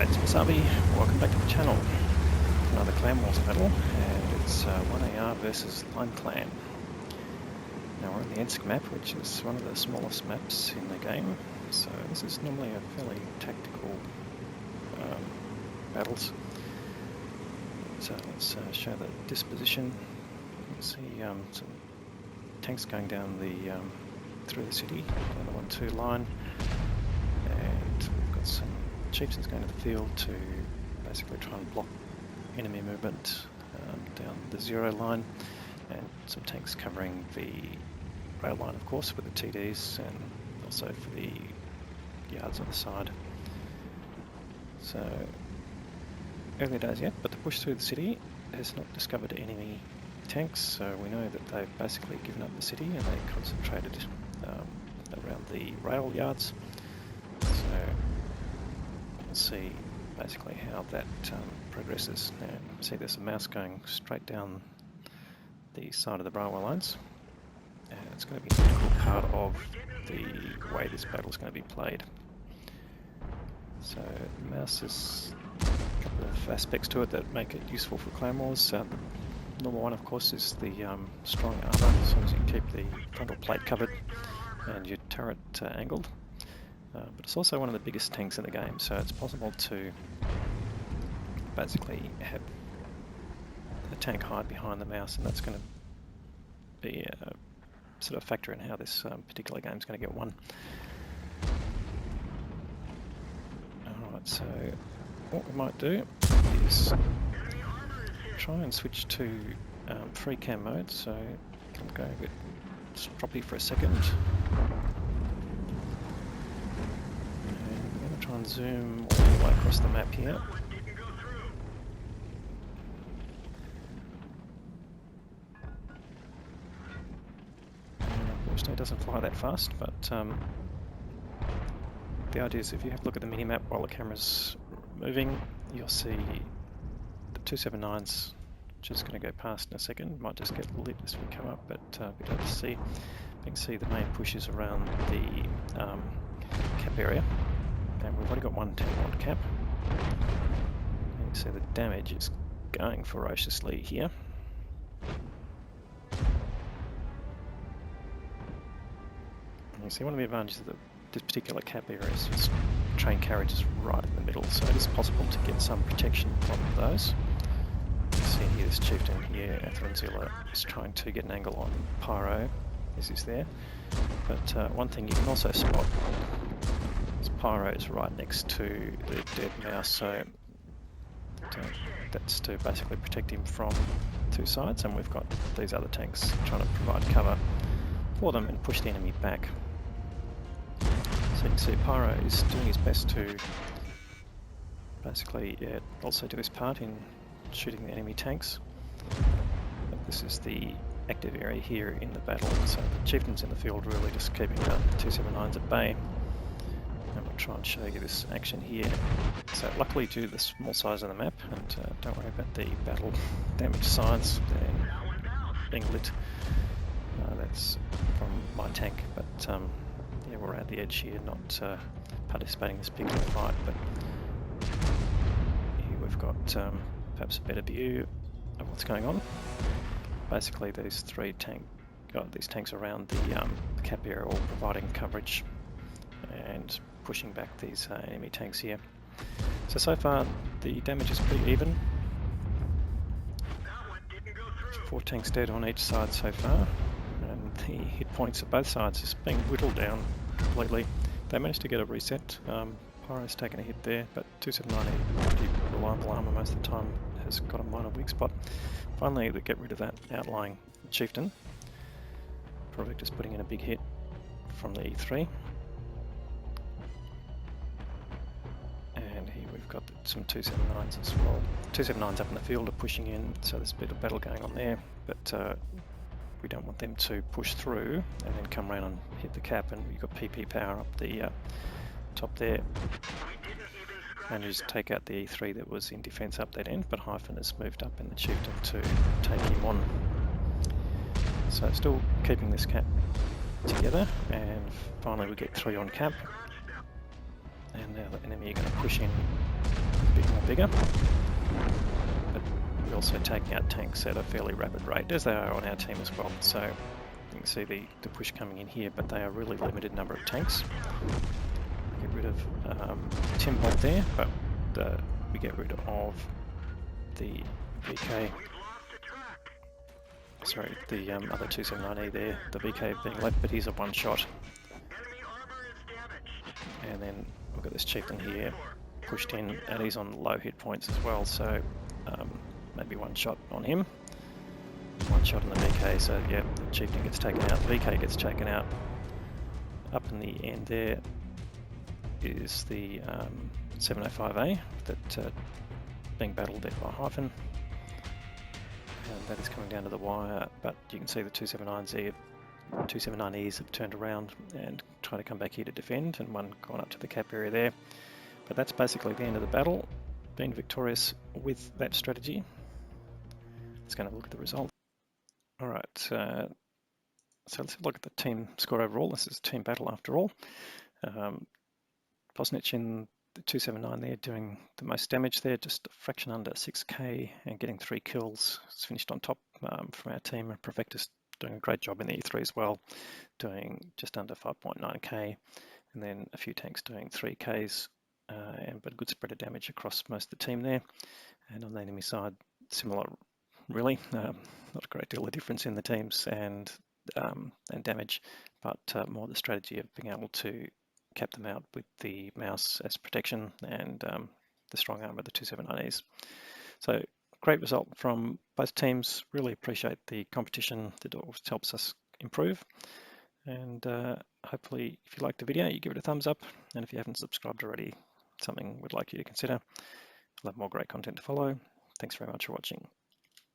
Hi, it's Wasabi. Welcome back to the channel. Another Clan Wars battle, and it's 1AR versus Line Clan. Now we're on the ENSC map, which is one of the smallest maps in the game. So this is normally a fairly tactical battles. So let's show the disposition. You can see some tanks going down the through the city, down the 1-2 line, and we've got some chieftains going to the field to basically try and block enemy movement down the 0 line, and some tanks covering the rail line, of course, with the TDs, and also for the yards on the side. So early days yet, but the push through the city has not discovered enemy tanks, so we know that they've basically given up the city and they concentrated around the rail yards. So we'll see basically how that progresses. Now, see there's a mouse going straight down the side of the railway lines, and it's going to be an integral part of the way this battle is going to be played. So the mouse has a couple of aspects to it that make it useful for Clan Wars. The normal one, of course, is the strong armour, as long as you can keep the frontal plate covered and your turret angled. But it's also one of the biggest tanks in the game, so it's possible to basically have the tank hide behind the mouse, and that's going to be a sort of factor in how this particular game is going to get won. Alright, so what we might do is try and switch to free cam mode, so I'm going a bit stroppy for a second. Try and zoom all the way across the map here. Unfortunately it doesn't fly that fast, but the idea is if you have a look at the mini-map while the camera's moving, you'll see the 279s just going to go past in a second. Might just get lit as we come up, but we don't see. You can see the main pushes around the cap area. And we've already got one tank on cap. And you see the damage is going ferociously here. And you see one of the advantages of this particular cap area is its train carriage is right in the middle, so it is possible to get some protection from those. You see here this chieftain here, Atheranzilla, is trying to get an angle on Pyro, as he's there. But one thing you can also spot, Pyro is right next to the dead mouse, so that's to basically protect him from two sides, and we've got these other tanks trying to provide cover for them and push the enemy back. So you can see Pyro is doing his best to basically also do his part in shooting the enemy tanks. But this is the active area here in the battle, so the chieftains in the field really just keeping the 279s at bay. And we'll try and show you this action here. So luckily due to the small size of the map, and don't worry about the battle damage signs being lit, that's from my tank, but yeah, we're at the edge here, not participating in this particular fight, but here we've got perhaps a better view of what's going on. Basically these these tanks around the cap area all providing coverage and pushing back these enemy tanks here. So far the damage is pretty even. 4 tanks dead on each side so far, and the hit points of both sides is being whittled down completely. They managed to get a reset. Pyro's taken a hit there, but 279, pretty reliable armour most of the time, has got a minor weak spot. Finally they get rid of that outlying chieftain. Probably just putting in a big hit from the E3. We've got some 279s as well. 279s up in the field are pushing in, so there's a bit of battle going on there, but we don't want them to push through and then come around and hit the cap, and you've got PP power up the top there. And just take out the E3 that was in defence up that end, but Hyphen has moved up in the chieftain to take him on. So still keeping this cap together, and finally we get 3 on cap. And now the enemy are going to push in a bit more bigger. But we're also taking out tanks at a fairly rapid rate, as they are on our team as well. So you can see the push coming in here, but they are really limited number of tanks. Get rid of Timbot there, but we get rid of the VK. Sorry, the other 279E there, the VK being left, but he's a one shot. And then we've got this chieftain here pushed in, and he's on low hit points as well, so maybe one shot on him. One shot on the VK, so yeah, the chieftain gets taken out, the VK gets taken out. Up in the end there is the 705A that being battled there by Hyphen. And that is coming down to the wire, but you can see the 279Es have turned around and tried to come back here to defend, and one gone up to the cap area there. But that's basically the end of the battle, being victorious with that strategy. Let's go and have a look at the result. Alright, so let's have a look at the team score overall. This is a team battle after all. Posnich in the 279 there doing the most damage there, just a fraction under 6k and getting 3 kills. It's finished on top from our team, and Perfectus doing a great job in the E3 as well, doing just under 5.9k, and then a few tanks doing 3ks, but good spread of damage across most of the team there. And on the enemy side, similar really, not a great deal of difference in the teams and damage, but more the strategy of being able to cap them out with the mouse as protection and the strong arm of the 279Es. So great result from both teams. Really appreciate the competition that always helps us improve. And hopefully, if you liked the video, you give it a thumbs up. And if you haven't subscribed already, something we'd like you to consider. We'll have more great content to follow. Thanks very much for watching.